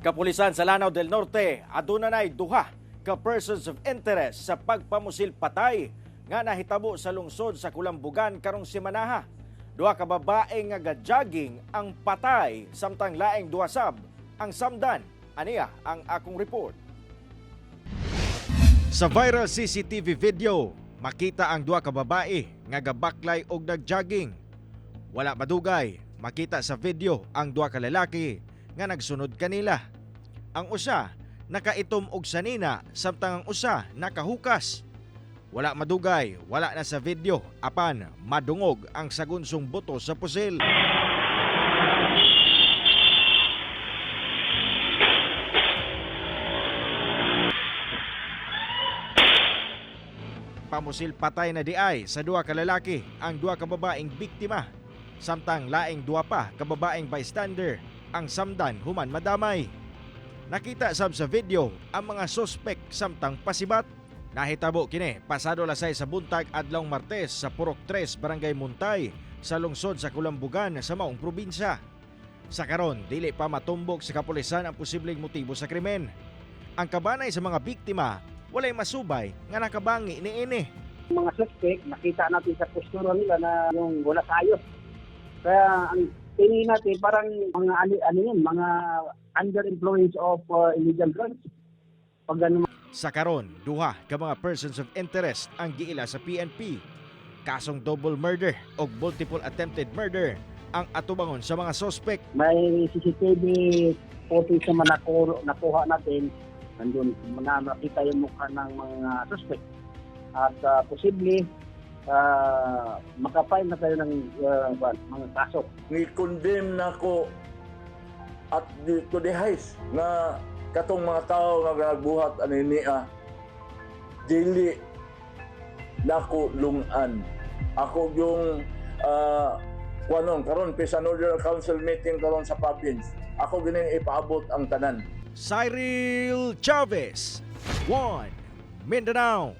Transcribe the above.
Kapulisan sa Lanao del Norte aduna nay duha ka persons of interest sa pagpamusil patay nga nahitabo sa lungsod sa Kulambugan karong semanaha. Duha ka babae nga gajogging ang patay samtang laing duha sab ang samdan. Aniya ang akong report. Sa viral CCTV video, makita ang duha ka babae nga gabaklay og nagjogging. Wala madugay, makita sa video ang duha ka lalaki nga nagsunod kanila. Ang usa nakaitom og sanina samtang ang usa nakahukas. Wala madugay, wala na sa video apan madungog ang sagunsong buto sa pusil. Pamusil patay na diay sa duha ka lalaki ang duha ka babaeng biktima, samtang laing duha pa ka babaeng bystander ang samdan human madamay. Nakita sab sa video ang mga suspek samtang pasibat. Nahitabo kini pasado lasay sa buntag adlawng Martes sa Purok 3, Barangay Muntay sa lungsod sa Kulambugan sa maong probinsya. Sa karon dili pa matumbok sa kapulisan ang posibleng motibo sa krimen. Ang kabanay sa mga biktima walay masubay nga nakabangi niini. Mga suspect, nakita natin sa postura nila na yung wala sa ayos. Kaya ang tingin natin parang mga mga under influence of illegal drugs. Pag Sa karon, duha ka mga persons of interest ang giila sa PNP. Kasong double murder o multiple attempted murder ang atubangon sa mga suspect. may CCTV footage naman nakuha natin. Nandun, nakita yung mukha ng mga suspect. At posible, makapile na tayo ng mga kaso. Ni-condemn na ko at to the highest na katong mga tao nga nagbuhat aniniya dili nako lungan. Ako yung karon sa Northern Council meeting karon sa province. Ako gining ipaabot ang tanan. Cyril Chavez, 1 Mindanao.